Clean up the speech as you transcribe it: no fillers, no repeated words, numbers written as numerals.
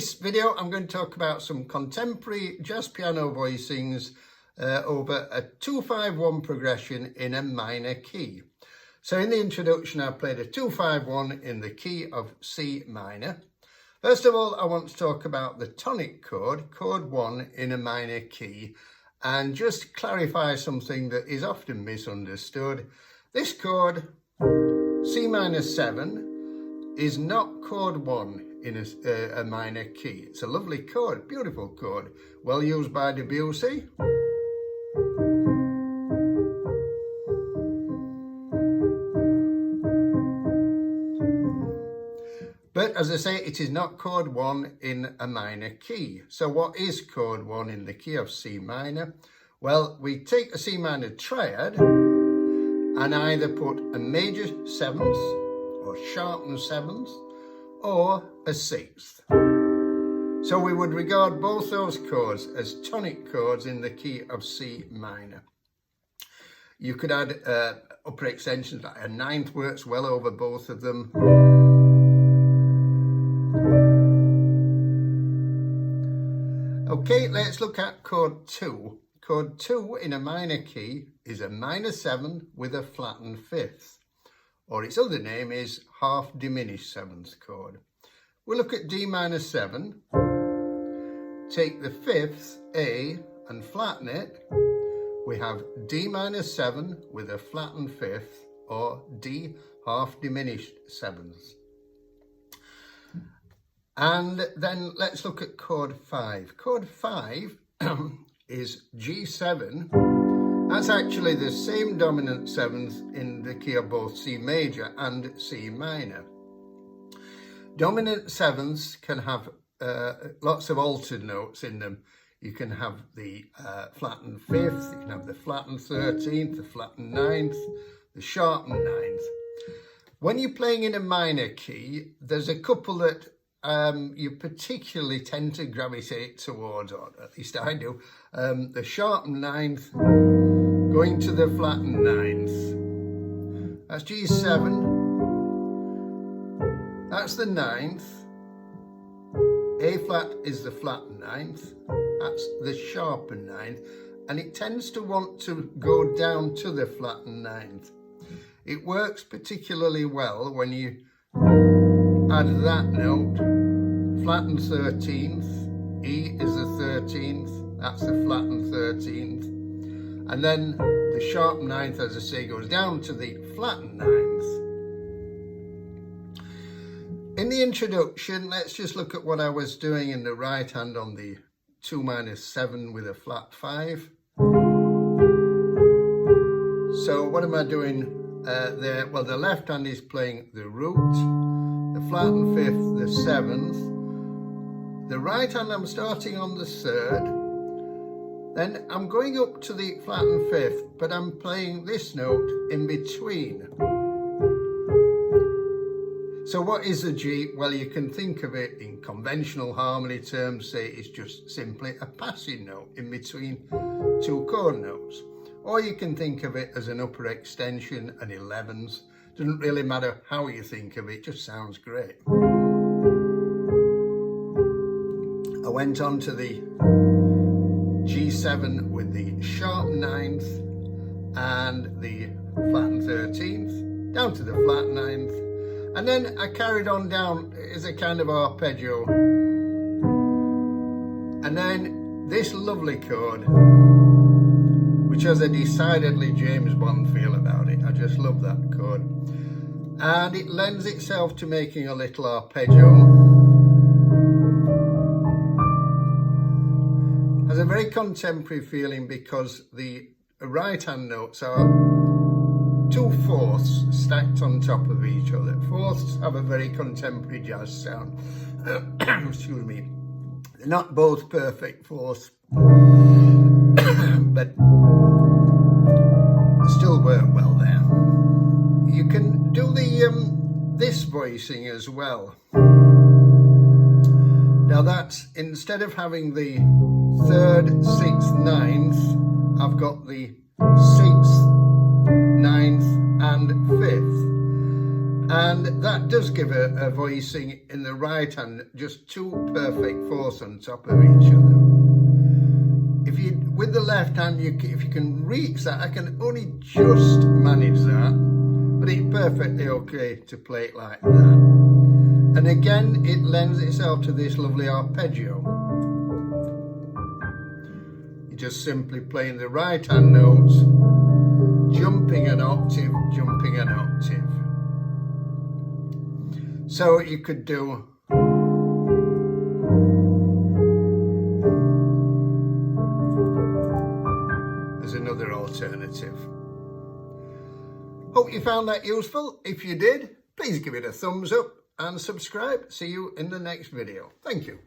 this video, I'm going to talk about some contemporary jazz piano voicings over a 2-5-1 progression in a minor key. So in the introduction, I played a 2-5-1 in the key of C minor. First of all, I want to talk about the tonic chord, chord 1 in a minor key, and just clarify something that is often misunderstood. This chord, C minor 7, is not chord 1 in a minor key. It's a lovely chord, beautiful chord, well used by Debussy. But as I say, it is not chord 1 in a minor key. So what is chord 1 in the key of C minor? Well, we take a C minor triad and either put a major 7th or sharpened 7th or a 6th. So we would regard both those chords as tonic chords in the key of C minor. You could add upper extensions, like a 9th works well over both of them. Okay, let's look at chord 2. Chord 2 in a minor key is a minor 7 with a flattened 5th, or its other name is half diminished 7th chord. We'll look at D minor 7, take the 5th, A, and flatten it. We have D minor 7 with a flattened 5th, or D half diminished 7th. And then let's look at chord 5. Chord 5 is G7. That's actually the same dominant 7th in the key of both C major and C minor. Dominant 7ths can have lots of altered notes in them. You can have the flattened 5th, you can have the flattened 13th, the flattened 9th, the sharpened 9th. When you're playing in a minor key, there's a couple that you particularly tend to gravitate towards, or at least I do. The sharpened 9th going to the flattened 9th. That's G7. That's the 9th. A flat is the flattened 9th. That's the sharpened 9th. And it tends to want to go down to the flattened 9th. It works particularly well when you add that note, flattened 13th, E is the 13th, that's the flattened 13th, and then the sharp 9th, as I say, goes down to the flattened 9th. In the introduction, let's just look at what I was doing in the right hand on the 2 minor 7 with a flat 5. So what am I doing there? Well, the left hand is playing the root, the flattened 5th, the 7th. The right hand, I'm starting on the 3rd. Then I'm going up to the flattened 5th, but I'm playing this note in between. So what is a G? Well, you can think of it in conventional harmony terms, say it's just simply a passing note in between two chord notes. Or you can think of it as an upper extension, an 11th. Doesn't really matter how you think of it, just sounds great. I went on to the G7 with the sharp 9th and the flattened 13th, down to the flat 9th, and then I carried on down as a kind of arpeggio. And then this lovely chord, which has a decidedly James Bond feel about it. I just love that chord. And it lends itself to making a little arpeggio. Has a very contemporary feeling because the right hand notes are 2 fourths stacked on top of each other. Fourths have a very contemporary jazz sound. Excuse me. They're not both perfect fourths, but still work well there. You can do this voicing as well. Now that's, instead of having the 3rd, 6th, 9th, I've got the 6th, 9th and 5th. And that does give a voicing in the right hand, just two perfect fourths on top of each other. If you, with the left hand, if you can reach that, I can only just manage that, but it's perfectly okay to play it like that. And again, it lends itself to this lovely arpeggio. You're just simply playing the right hand notes, jumping an octave, jumping an octave. So you could do as another alternative. Hope you found that useful. If you did, please give it a thumbs up and subscribe. See you in the next video. Thank you.